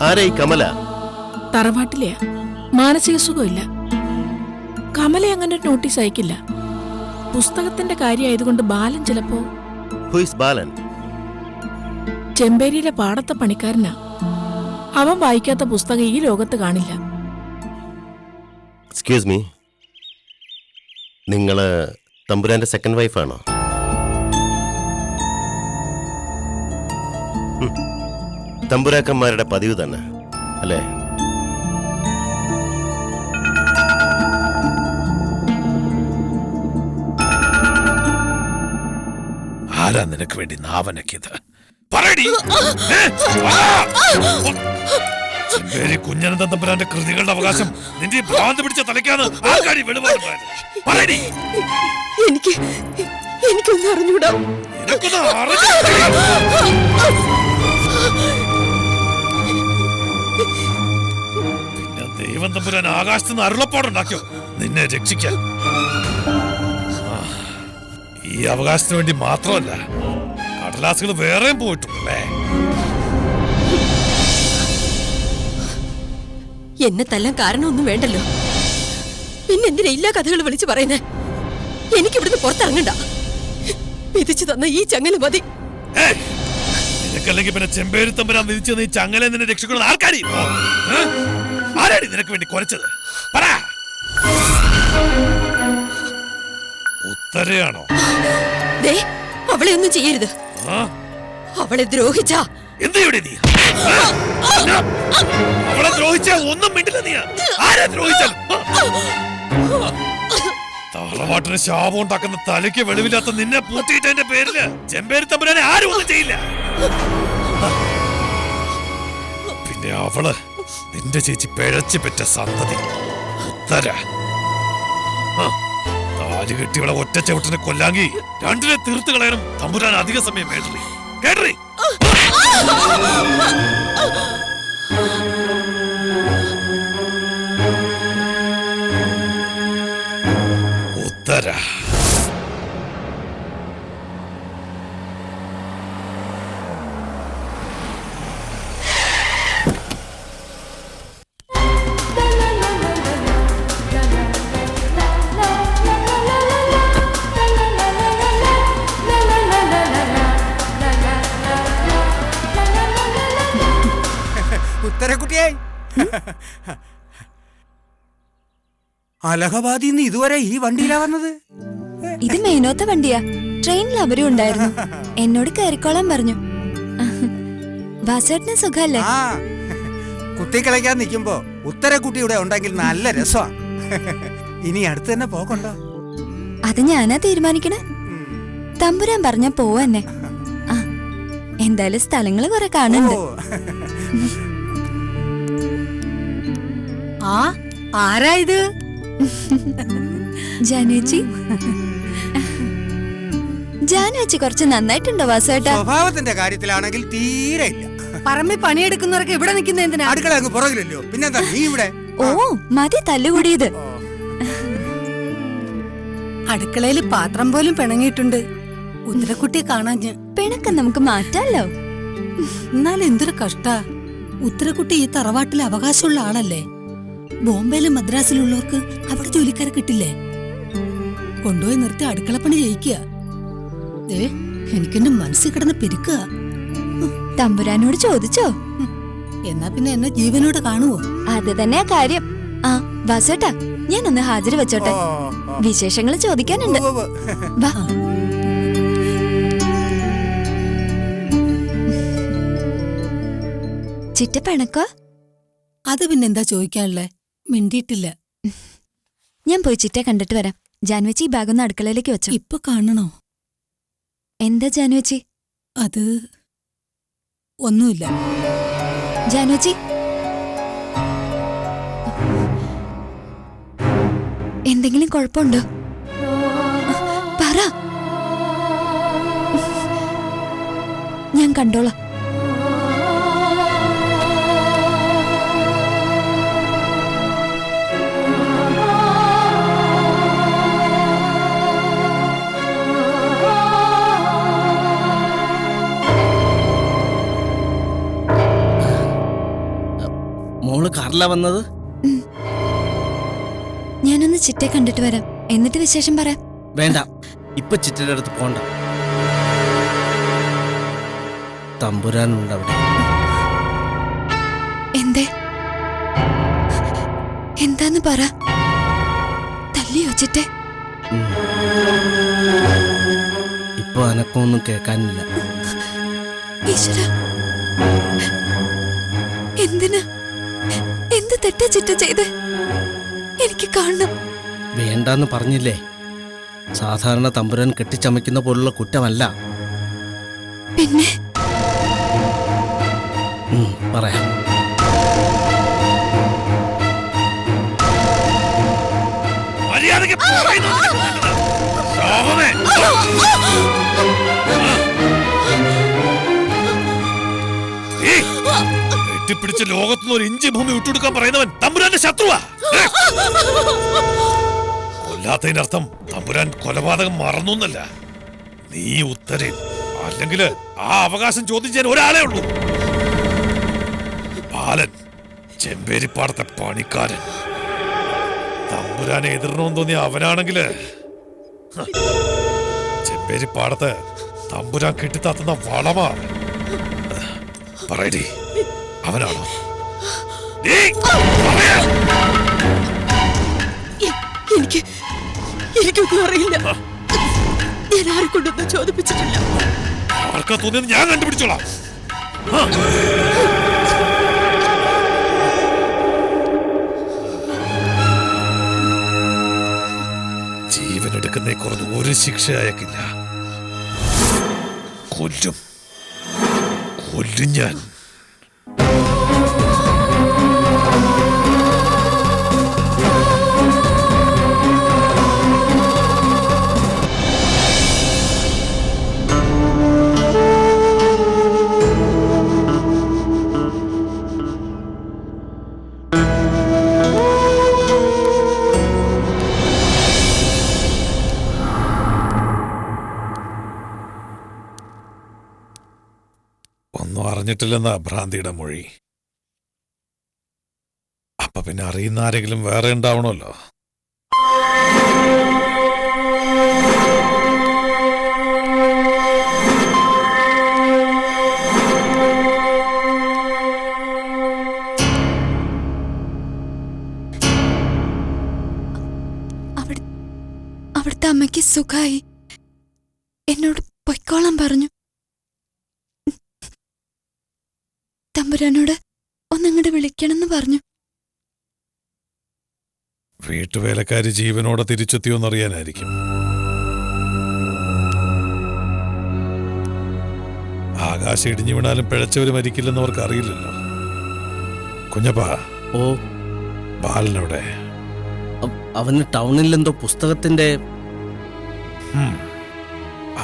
ആരായി കമല? തറവാട്ടിലെയാ. മാനസിക സുഖമില്ല. കമല അങ്ങനെ നോട്ടീസ് അയക്കില്ല. പുസ്തകത്തിന്റെ കാര്യമായതുകൊണ്ട് ബാലൻ ചിലപ്പോ. ബാലൻ ചെമ്പേരിയിലെ പാടത്തെ പണിക്കാരനാ. അവൻ വായിക്കാത്ത പുസ്തകം ഈ ലോകത്ത് കാണില്ല. എക്സ്ക്യൂസ് മീ, നിങ്ങള് തമ്പുരാന്റെ സെക്കൻഡ് വൈഫാണോ? തമ്പുരാക്കന്മാരുടെ പതിവ് തന്നെ അല്ലേ? ആരാ നിനക്ക് വേണ്ടി നാവനക്കിയത്? കുഞ്ഞനന്ദൻ തമ്പുരാന്റെ കൃതികളുടെ അവകാശം നിന്റെ ഭ്രാന്ത് പിടിച്ച തലയ്ക്കാണ് ആൾക്കാരി വെളിവാടുന്നത്. എനിക്കൊന്നും അറിഞ്ഞൂടാ. പിന്നെ ദൈവം തമ്പുരാൻ ആകാശത്ത് നിന്ന് അരുളപ്പാടുണ്ടാക്കിയോ നിന്നെ രക്ഷിക്കാൻ. ഈ അവകാശത്തിന് വേണ്ടി മാത്രമല്ല, കടലാസുകൾ വേറെയും പോയിട്ടുണ്ടല്ലേ? എന്നെ തല്ലാൻ കാരണമൊന്നും വേണ്ടല്ലോ. പിന്നെന്തിനാ ഇല്ലാ കഥകൾ വിളിച്ചു പറയുന്നേ? എനിക്കിവിടുന്ന് പുറത്തിറങ്ങണ്ട. വിധിച്ചു തന്ന ഈ ചങ്ങല മതി. നിനക്കല്ലെങ്കിൽ പിന്നെ ചെമ്പേരി തമ്പുരാൻ വിധിച്ചു തന്ന ഈ ചങ്ങല നിന്നെ രക്ഷിക്കുന്നത് ആർക്കാടി? ആരാടി നിനക്ക് വേണ്ടി കുറച്ചത്? പറ. ഉത്തരയാണോ? അവളെ ഒന്നും ചെയ്യരുത്. അവളെ ദ്രോഹിച്ച എന്ത് ചെയ്യൂടെ നീ? അവളെ ദ്രോഹിച്ച ഒന്നും മിണ്ടില്ല. നീ ആരെ ദ്രോഹിച്ചാൽ? തറവാട്ടിന് ശാപം ഉണ്ടാക്കുന്ന തലയ്ക്ക് വെളിവില്ലാത്ത നിന്നെ പൂട്ടിയിട്ടതിന്റെ പേരില് ചെമ്പേരി തമ്പുരാനെ ആരും ഒന്നും ചെയ്യില്ല. പിന്നെ അവള് നിന്റെ ചേച്ചി പിഴച്ചു പെറ്റ സന്തതി ഉത്തര. താലി കെട്ടിയവളെ ഒറ്റ ചവിട്ടിനെ കൊല്ലാങ്കി രണ്ടിനെ തീർത്ത് കളയാനും തമ്പുരാൻ അധിക സമയം കേട്ടറി കേട്ടറി. ഉത്തര ഉത്തരക്കുട്ടിയായി അലഹബാദിൽ നിന്ന് ഇതുവരെ ഈ വണ്ടിയിലാ വന്നത്? ഇത് മേനോത്ത വണ്ടിയാ. ട്രെയിനിൽ അവരും ഉണ്ടായിരുന്നു. എന്നോട് കയറിക്കോളാൻ പറഞ്ഞു. ബാസേട്ടന് സുഖല്ലേ? കുത്തിക്കളിക്കാൻ നിൽക്കുമ്പോ ഉത്തരക്കുട്ടി ഇവിടെ ഉണ്ടെങ്കിൽ നല്ല രസമാ. ഇനി അടുത്ത് തന്നെ പോകണ്ടോ? അത് ഞാനാ തീരുമാനിക്കണേ. തമ്പുരാൻ പറഞ്ഞ പോവന്നെ. എന്തായാലും സ്ഥലങ്ങള് കുറെ കാണുന്നുണ്ട്. ആരാ ഇത്? ജാനുവച്ചി. ജാനുവച്ചി കുറച്ച് നന്നായിട്ടുണ്ടോ വാസേട്ടാ? സ്വഭാവത്തിന്റെ കാര്യത്തിലാണെങ്കിൽ തീരെ ഇല്ല. പറമ്പിൽ പണിയെടുക്കുന്നവർക്ക് ഇവിടെ നിൽക്കുന്ന എന്തിനാ? അടുക്കള അങ്ങ് പുറകിലല്ലോ, പിന്നെന്താ നീ ഇവിടെ? ഓ മതി തല്ലുകൂടിയത്. അടുക്കളയിൽ പാത്രം പോലും പിണങ്ങിയിട്ടുണ്ട്. ഉത്തരക്കുട്ടിയെ കാണാൻ പിണക്കം നമുക്ക് മാറ്റാലോ. എന്നാൽ എന്തൊരു കഷ്ടാ. ഉത്തരക്കുട്ടി ഈ തറവാട്ടിലെ അവകാശമുള്ള ആളല്ലേ. ബോംബെയിലും മദ്രാസിലുള്ളവർക്ക് അവിടെ ജോലിക്കാരെ കിട്ടില്ലേ? കൊണ്ടുപോയി നിർത്തി അടുക്കളപ്പണി ചെയ്യിക്കുക. എനിക്കെന്റെ മനസ്സിൽ കിടന്ന് പെരുക്കുക. തമ്പുരാനോട് ചോദിച്ചോ? എന്നാ പിന്നെ എന്നെ ജീവനോട് കാണുവോ? അത് തന്നെയാ കാര്യം. വാസേട്ടാ, ഞാനൊന്ന് ഹാജർ വെച്ചോട്ടെ. വിശേഷങ്ങൾ ചോദിക്കാനുണ്ട്. വാ. ചിറ്റ പിണക്കോ? അത് പിന്നെന്താ ചോദിക്കാനുള്ളേ? മിണ്ടിയിട്ടില്ല. ഞാൻ പോയി ചിറ്റ കണ്ടിട്ട് വരാം. ജാനുവച്ചി ഈ ബാഗൊന്ന് അടുക്കളയിലേക്ക് വെച്ചോ. ഇപ്പൊ കാണണോ? എന്താ ജാനുവച്ചി? അത് ഒന്നുമില്ല. ജാനുവച്ചി, എന്തെങ്കിലും കുഴപ്പമുണ്ടോ? പറ, ഞാൻ കണ്ടോളാം. കാറിലാ വന്നത്? ഞാനൊന്ന് ചിറ്റെ കണ്ടിട്ട് വരാം, എന്നിട്ട് വിശേഷം പറയാം. വേണ്ട, ഇപ്പൊ ചിറ്റയുടെ അടുത്ത് പോണ്ട. തമ്പുരാനുണ്ട് അവിടെ. എന്തേ? എന്താന്ന് പറ. തല്ലിയോ ചിറ്റെ? ഇപ്പൊ അനക്കൊന്നും കേൾക്കാനില്ല. ഈശ്വര, എന്തിന്? എന്ത് തെറ്റാ ചിറ്റ ചെയ്ത്? എനിക്ക് കാണണം. വേണ്ടാന്ന് പറഞ്ഞില്ലേ? സാധാരണ തമ്പുരാൻ കെട്ടിച്ചമയ്ക്കുന്ന പോലുള്ള കുറ്റമല്ല. പിന്നെ പറയാം. മര്യാദയ്ക്ക് പറയുന്നത് ശാപമേ. കെട്ടിപ്പിടിച്ച് ലോകത്തുനിന്ന് ഒരു ഇഞ്ചി ഭൂമി വിട്ടുകൊടുക്കാൻ പറയുന്നവൻ തമ്പുരാന്റെ ശത്രുവാ. കൊല്ലാത്തതിനർത്ഥം തമ്പുരാൻ കൊലപാതകം മറന്നു എന്നല്ല. നീ ഉത്തരൻ, അല്ലെങ്കിൽ ആ അവകാശം ചോദ്യം ചെയ്യാൻ ഒരാളേ ഉള്ളൂ. ബാലൻ, ചെമ്പേരിപ്പാടത്തെ പണിക്കാരൻ. തമ്പുരാനെ എതിർണമെന്ന് തോന്നിയ അവനാണെങ്കില് ചെമ്പേരിപ്പാടത്ത് തമ്പുരാൻ കെട്ടിത്താത്തുന്ന വളമാ. പറയടി, അവനാണോ? എനിക്കൊന്നും അറിയില്ല. ഞാൻ ആരെ കൊണ്ടൊന്നും ചോദിപ്പിച്ചിട്ടില്ല. ആർക്കാ തോന്നിയത് ഞാൻ കണ്ടുപിടിച്ചോളാം. ജീവനെടുക്കുന്നേ കുറഞ്ഞ് ഒരു ശിക്ഷ അയക്കില്ല. കൊല്ലും ഞാൻ. ഒന്നും അറിഞ്ഞിട്ടില്ലെന്നാ ഭ്രാന്തിയുടെ മൊഴി. അപ്പൊ പിന്നെ അറിയുന്ന ആരെങ്കിലും വേറെ ഉണ്ടാവണമല്ലോ. അവിടുത്തെ അമ്മയ്ക്ക് സുഖായി. എന്നോട് പൊയ്ക്കോളാൻ പറഞ്ഞു. തമ്പുരാനോട് ഒന്നങ്ങോട്ട് വിളിക്കണമെന്ന് പറഞ്ഞു. വീട്ടുവേലക്കാരി ജീവനോടെ തിരിച്ചെത്തിയോന്നറിയാനായിരിക്കും. ആകാശം ഇടിഞ്ഞു വീണാലും പിഴച്ചവര് മരിക്കില്ലെന്ന് അവർക്ക് അറിയില്ലല്ലോ. കുഞ്ഞപ്പാ, ഓ, ബാലനവിടെ? അവന് ടൗണിൽ എന്തോ പുസ്തകത്തിന്റെ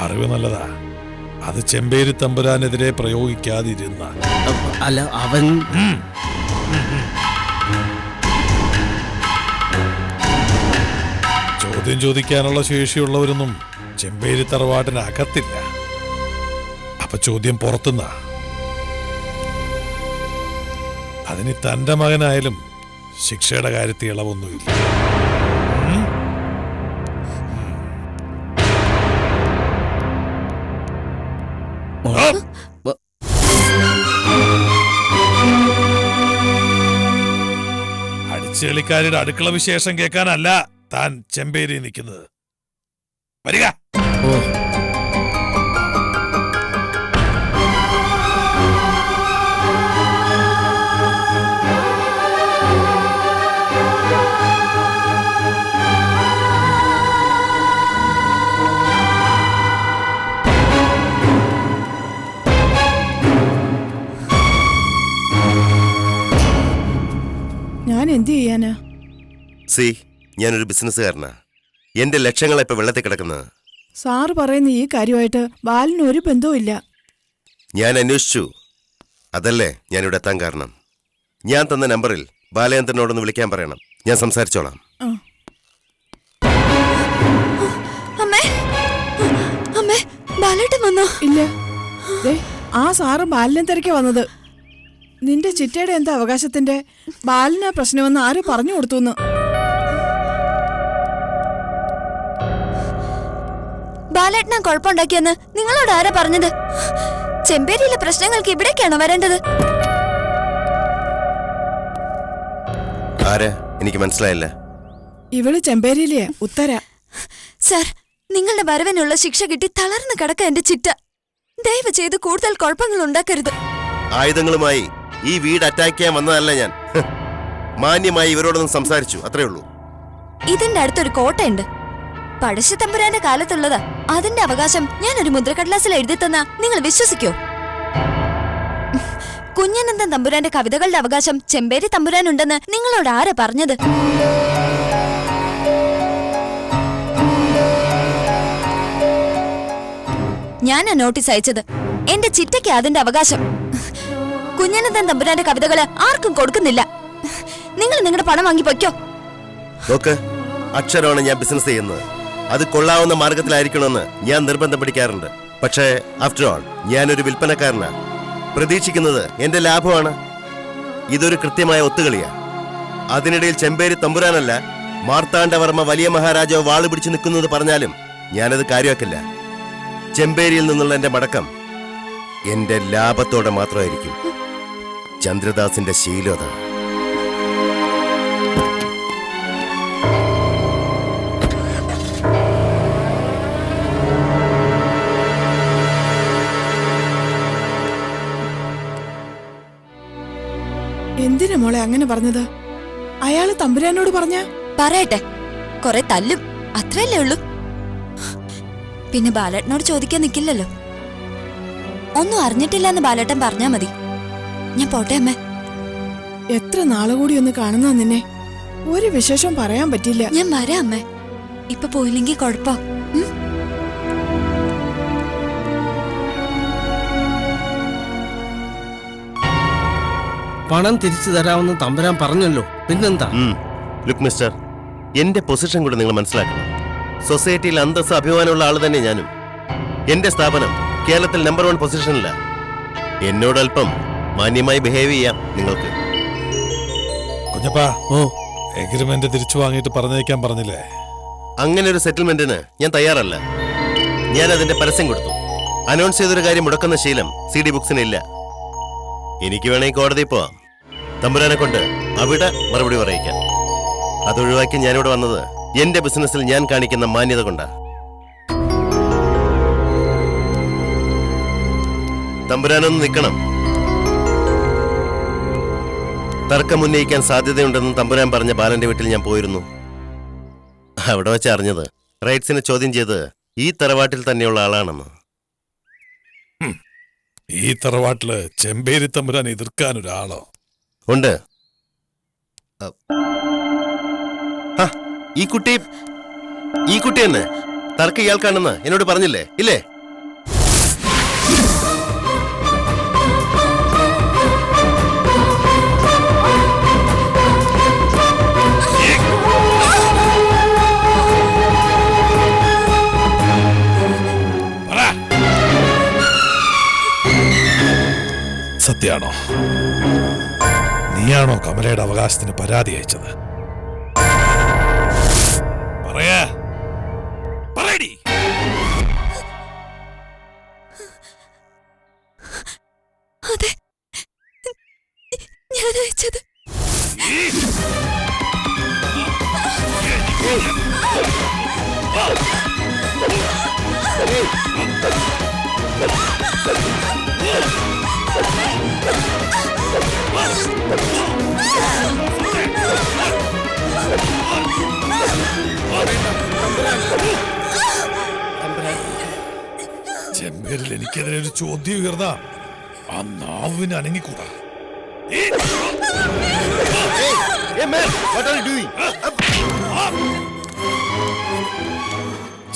അറിവ് നല്ലതാ. അത് ചെമ്പേരി തമ്പുരാനെതിരെ പ്രയോഗിക്കാതിരുന്ന. അല്ല, അവൻ ചോദ്യം ചോദിക്കാനുള്ള ശേഷിയുള്ളവരൊന്നും ചെമ്പേരി തറവാട്ടിനകത്തില്ല. അപ്പൊ ചോദ്യം പുറത്തുനിന്നാ. അതിന് തന്റെ മകനായാലും ശിക്ഷയുടെ കാര്യത്തിൽ ഇളവൊന്നുമില്ല. അടിച്ചുകളിക്കാരുടെ അടുക്കള വിശേഷം കേൾക്കാനല്ല താൻ ചെമ്പേരി നിൽക്കുന്നത്. വരിക. ഞാൻ എന്ത് ചെയ്യാനാ? സി, ഞാനൊരു ബിസിനസ്സുകാരനാ. എന്റെ ലക്ഷ്യങ്ങളെ ഇപ്പൊ വെള്ളത്തിൽ കിടക്കുന്നത്. സാറ് പറയുന്ന ഈ കാര്യമായിട്ട് ബാലിന് ഒരു ബന്ധവും ഇല്ല. ഞാൻ അന്വേഷിച്ചു. അതല്ലേ ഞാനിവിടെ എത്താൻ കാരണം. ഞാൻ തന്ന നമ്പറിൽ ബാലചന്ദ്രനോടൊന്ന് വിളിക്കാൻ പറയണം. ഞാൻ സംസാരിച്ചോളാം. ബാലേട്ടൻ വന്നോ? ഇല്ല, ആ സാറ് ബാലിനെ തിരക്കി വന്നത്. നിന്റെ ചിറ്റയുടെ എന്താ അവകാശത്തിന്റെ ബാലന പ്രശ്നമെന്ന് ആര് പറഞ്ഞു കൊടുത്തുന്ന്? ബാലേട്ടനാ കുഴപ്പമുണ്ടാക്കിയെന്ന് നിങ്ങളോട് ആരാ പറഞ്ഞത്? ചെമ്പേരിയിലെ പ്രശ്നങ്ങൾക്ക് ഇവിടേക്കാണോ വരേണ്ടത്? ആരാ? എനിക്ക് മനസ്സിലായില്ല. ഇവള് ചെമ്പേരിയിലെയാ, ഉത്തര. സർ, നിങ്ങളുടെ വരവിനുള്ള ശിക്ഷ കിട്ടി തളർന്നു കിടക്ക എന്റെ ചിറ്റ. ദയവ് ചെയ്ത് കൂടുതൽ കുഴപ്പങ്ങൾ ഉണ്ടാക്കരുത്. ആയുധങ്ങളുമായി ഈ വീട് അറ്റാക്ക് ചെയ്യാൻ വന്നതല്ല ഞാൻ. മാന്യമായി ഇവരോടൊന്നും സംസാരിച്ചു, അത്രേ ഉള്ളൂ. ഇതിന്റെ അടുത്തൊരു കോട്ടയുണ്ട്. പഴശ്ശി തമ്പുരാന്റെ കാലത്തുള്ളതാ. അതിന്റെ അവകാശം ഞാൻ ഒരു മുദ്രക്കടലാസിൽ എഴുതി തന്നാ നിങ്ങൾ വിശ്വസിക്കോ? കുഞ്ഞനന്തൻ തമ്പുരാന്റെ കവിതകളുടെ അവകാശം ചെമ്പേരി തമ്പുരാനുണ്ടെന്ന് നിങ്ങളോട് ആരാ പറഞ്ഞത്? ഞാനാ നോട്ടീസ് അയച്ചത്. എന്റെ ചിറ്റയ്ക്ക് അതിന്റെ അവകാശം. കുഞ്ഞനന്തൻ തമ്പുരാന്റെ കവിതകള് ആർക്കും കൊടുക്കുന്നില്ല. നിങ്ങൾ നിങ്ങളുടെ പണം വാങ്ങി പൊയ്ക്കോ. നോക്ക്, അക്ഷരമാണ് ഞാൻ ബിസിനസ് ചെയ്യുന്നത്. അത് കൊള്ളാവുന്ന മാർഗത്തിലായിരിക്കണമെന്ന് ഞാൻ നിർബന്ധം പിടിക്കാറുണ്ട്. പക്ഷേ ആഫ്റ്റർ ഓൾ ഞാനൊരു വിൽപ്പനക്കാരനാണ്. പ്രതീക്ഷിക്കുന്നത് എന്റെ ലാഭമാണ്. ഇതൊരു കൃത്യമായ ഒത്തുകളിയാ. അതിനിടയിൽ ചെമ്പേരി തമ്പുരാനല്ല മാർത്താണ്ഡവർമ്മ വലിയ മഹാരാജാവ് വാള് പിടിച്ചു നിൽക്കുന്നത് പറഞ്ഞാലും ഞാനത് കാര്യമാക്കില്ല. ചെമ്പേരിയിൽ നിന്നുള്ള എന്റെ മടക്കം എന്റെ ലാഭത്തോടെ മാത്രമായിരിക്കും. ചന്ദ്രദാസിന്റെ ശീലത. എന്തിനാ മോളെ അങ്ങനെ പറഞ്ഞത്? അയാള് തമ്പുരാനോട് പറഞ്ഞ പറയട്ടെ, കൊറേ തല്ലും, അത്രയല്ലേ ഉള്ളൂ. പിന്നെ ബാലേട്ടനോട് ചോദിക്കാൻ നിക്കില്ലല്ലോ. ഒന്നും അറിഞ്ഞിട്ടില്ല എന്ന് ബാലേട്ടൻ പറഞ്ഞാ മതി. ഞാൻ പോട്ടെ അമ്മേ. എത്ര നാളെ കൂടി ഒന്ന് കാണുന്ന നിന്നെ. ഒരു വിശേഷം പറയാൻ പറ്റില്ല. ഞാൻ വരാം അമ്മേ. ഇപ്പൊ പോയില്ലെങ്കിൽ കുഴപ്പം. പണം തിരിച്ചു തരാമെന്ന് തമ്പുരാൻ പറഞ്ഞല്ലോ, പിന്നെന്താ? ലുക്ക് മിസ്റ്റർ, എന്റെ പൊസിഷൻ കൂടെ നിങ്ങൾ മനസ്സിലാക്കണം. സൊസൈറ്റിയിൽ അന്തസ്സ് അഭിമാനമുള്ള ആൾ തന്നെ ഞാനും. എന്റെ സ്ഥാപനം കേരളത്തിൽ നമ്പർ 1 പൊസിഷനില്ല. എന്നോട് അല്പം മാന്യമായി ബിഹേവ് ചെയ്യാം നിങ്ങൾക്ക്. കുഞ്ഞപ്പാ, ഓ, എഗ്രിമെന്റ് തിരിച്ചു വാങ്ങിയിട്ട് പറഞ്ഞേക്കാൻ പറഞ്ഞില്ലേ? അങ്ങനെ ഒരു സെറ്റിൽമെന്റിന് ഞാൻ തയ്യാറല്ല. ഞാൻ അതിന്റെ പരസ്യം കൊടുത്തു. അനൗൺസ് ചെയ്തൊരു കാര്യം മുടക്കുന്ന ശീലം CD ബുക്സിന് ഇല്ല. എനിക്ക് വേണമെങ്കിൽ കോടതിയിൽ പോവാം. തമ്പുരാനെ കൊണ്ട് അവിടെ മറുപടി പറയിക്കാം. അതൊഴിവാക്കി ഞാനിവിടെ വന്നത് എന്റെ ബിസിനസ്സിൽ ഞാൻ കാണിക്കുന്ന മാന്യത കൊണ്ടാ. തമ്പുരാനൊന്ന് നിൽക്കണം. തർക്കം ഉന്നയിക്കാൻ സാധ്യതയുണ്ടെന്ന് തമ്പുരാൻ പറഞ്ഞ ബാലന്റെ വീട്ടിൽ ഞാൻ പോയിരുന്നു. അവിടെ വെച്ച് അറിഞ്ഞത് റൈറ്റ്സിനെ ചോദ്യം ചെയ്ത് ഈ തറവാട്ടിൽ തന്നെയുള്ള ആളാണെന്ന്. ഈ തറവാട്ടില് ചെമ്പേരി തമ്പുരാൻ എതിർക്കാൻ ഒരാളോ? ഉണ്ട്. ഈ കുട്ടി തന്നെ തർക്കം ഇയാൾക്കാണെന്ന് എന്നോട് പറഞ്ഞില്ലേ? ഇല്ലേ? സത്യാണോ? നീയാണോ കമലയുടെ അവകാശത്തിന് പരാതി അയച്ചത്? പറയാ, പറയടി. അതെ, ഞാൻ അയച്ചത്. ചെമ്പേരിൽ എനിക്കെതിരെ ഒരു ചോദ്യം ഉയർന്ന ആ നാവിന് അനങ്ങിക്കൂടാ.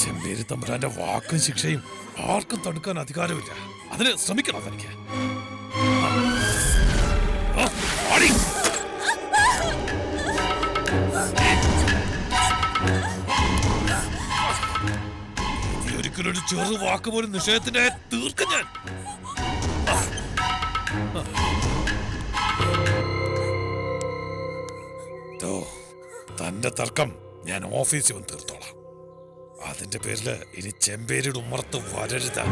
ചെമ്പേരി തമ്പുരാന്റെ വാക്കും ശിക്ഷയും ആർക്കും തടുക്കാൻ അധികാരമില്ല. അതിന് ശ്രമിക്കണം തനിക്ക്. ഒരിക്കലും ഒരു ചെറു വാക്ക് പോലും നിഷേധത്തിന്റെ തീർക്കും ഞാൻ. തന്റെ തർക്കം ഞാൻ ഓഫീസിൽ വന്ന് തീർത്തോളാം. അതിന്റെ പേരില് ഇനി ചെമ്പേരിയുടെ ഉമ്മറത്ത് വരരുത്.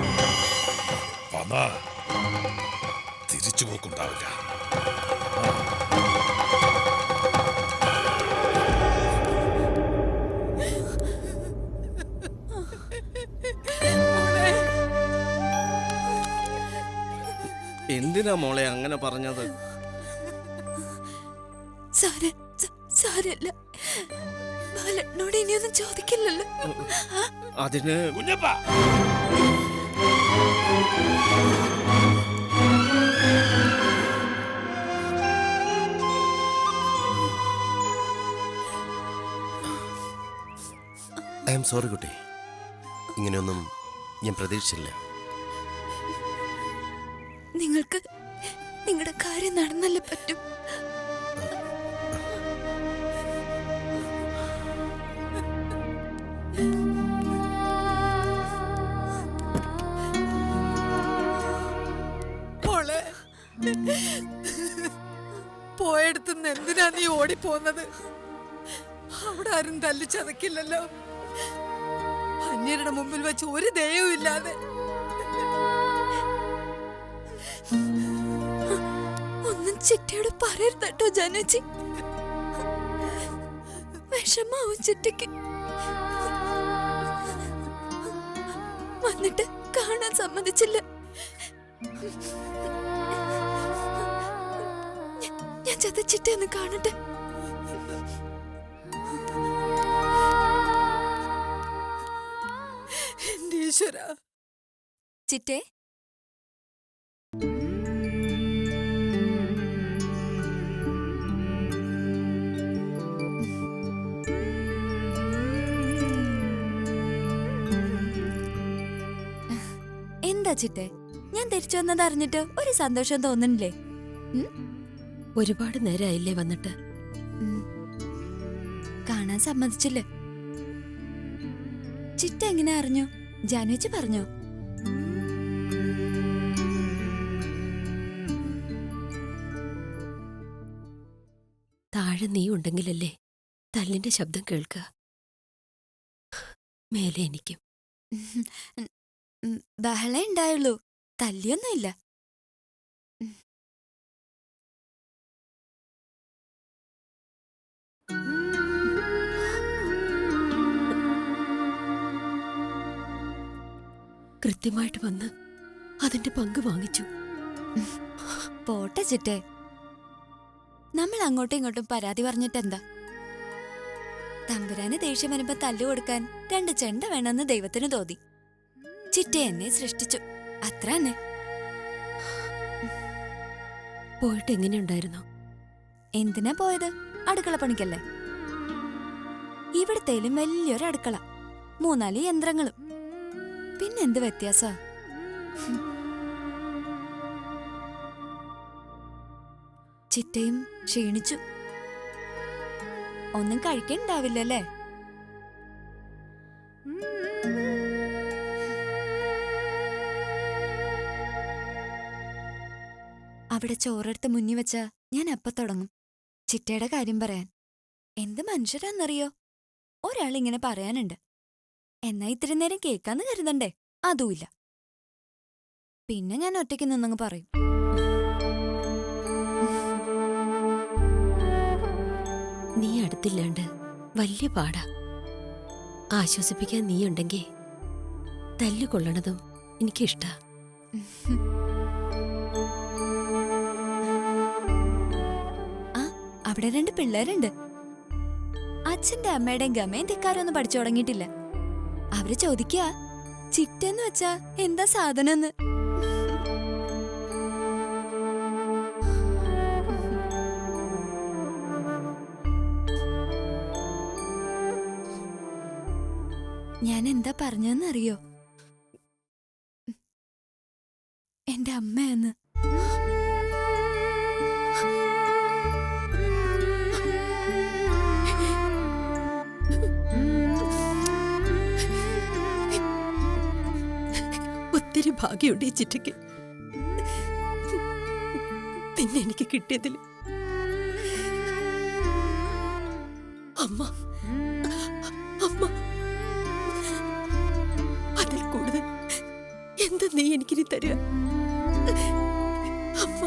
വന്നാ തിരിച്ചു പോക്കുണ്ടാവില്ല. എന്തിനാ മോളെ അങ്ങനെ പറഞ്ഞത്? സാരല്ല, ബാലനോട് ഇനിയൊന്നും ചോദിക്കില്ലല്ലോ. അതിന് കുഞ്ഞപ്പ, ഐ എം സോറി കുട്ടി, ഇങ്ങനെയൊന്നും ഞാൻ പ്രതീക്ഷിച്ചില്ല. നിങ്ങൾക്ക് നിങ്ങളുടെ കാര്യം നടന്നല്ലേ പറ്റും. മോളെ, പോയെടുത്തുനിന്ന് എന്തിനാ നീ ഓടിപ്പോന്നത്? അവിടെ ആരും തല്ലിച്ചതക്കില്ലല്ലോ. അന്യരുടെ മുമ്പിൽ വെച്ച് ഒരു ദയവും ഇല്ലാതെ. ഒന്നും ചിറ്റയോട് പറയരുതട്ടോ ജാനച്ചി. വിഷമാവും ചിറ്റയ്ക്ക്. വന്നിട്ട് കാണാൻ സമ്മതിച്ചില്ല. ഞാൻ ചതച്ചിട്ടേ ഒന്ന് കാണട്ടെ. എന്റെ ഈശ്വര. ചിറ്റേ, എന്താ ചിറ്റേ, ഞാൻ തിരിച്ചു വന്നത് അറിഞ്ഞിട്ട് ഒരു സന്തോഷം തോന്നുന്നില്ലേ? ഒരുപാട് നേരമായില്ലേ വന്നിട്ട്? കാണാൻ സമ്മതിച്ചില്ല. ചിറ്റ എങ്ങനെ അറിഞ്ഞു? ജാനുവച്ചി പറഞ്ഞോ? താഴെ നീ ഉണ്ടെങ്കിലല്ലേ തല്ലിന്റെ ശബ്ദം കേൾക്കുക. മേലെ എനിക്കും ബഹളേ ഉണ്ടായുള്ളൂ, തല്ലിയൊന്നുമില്ല. കൃത്യമായിട്ട് വന്ന് അതിന്റെ പങ്ക് വാങ്ങിച്ചു. പോട്ടെ ചിറ്റേ, നമ്മൾ അങ്ങോട്ടും ഇങ്ങോട്ടും പരാതി പറഞ്ഞിട്ടെന്താ? തമ്പുരാന് ദേഷ്യം വരുമ്പോ തല്ലു കൊടുക്കാൻ 2 ചെണ്ട വേണമെന്ന് ദൈവത്തിന് തോന്നി. ചിറ്റ എന്നെ സൃഷ്ടിച്ചു, അത്ര തന്നെ. പോയിട്ട് എങ്ങനെയുണ്ടായിരുന്നു? എന്തിനാ പോയത്? അടുക്കള പണിക്കല്ലേ. ഇവിടത്തേലും വലിയൊരു അടുക്കള, 3-4 യന്ത്രങ്ങളും. പിന്നെന്ത് വ്യത്യാസ? ചിറ്റയും ക്ഷീണിച്ചു. ഒന്നും കഴിക്കണ്ടാവില്ലല്ലേ? അവിടെ ചോറെടുത്ത് മുന്നിൽ വെച്ച ഞാൻ അപ്പ തുടങ്ങും ചിറ്റയുടെ കാര്യം പറയാൻ. എന്ത് മനുഷ്യരാന്നറിയോ? ഒരാളിങ്ങനെ പറയാനുണ്ട്, എന്നാ ഇത്തിരി നേരം കേൾക്കാന്ന് കരുതണ്ടേ? അതുമില്ല. പിന്നെ ഞാൻ ഒറ്റയ്ക്ക് നിന്നങ്ങ് പറയും. നീ അടുത്തില്ലാണ്ട് വലിയ പാടാ. ആശ്വസിപ്പിക്കാൻ നീ ഉണ്ടെങ്കിൽ തല്ലുകൊള്ളണതും എനിക്കിഷ്ടാ. ആ, അവിടെ 2 പിള്ളേരുണ്ട്. അച്ഛന്റെ അമ്മയുടെയും ഗമയും ധിക്കാരൊന്നും പഠിച്ചു തുടങ്ങിയിട്ടില്ല. അവര് ചോദിക്കുക, ചിറ്റെന്ന് വെച്ചാ എന്താ സാധനം? ഞാൻ എന്താ പറഞ്ഞെന്നറിയോ? എന്റെ അമ്മയെന്ന്. ഒത്തിരി ഭാഗ്യമുണ്ട് ഈ ചിറ്റയ്ക്ക്. പിന്നെ എനിക്ക് കിട്ടിയതിൽ അമ്മ അമ്മ അതിൽ കൂടുതൽ എന്താ നീ എനിക്കിനി തരിക അമ്മ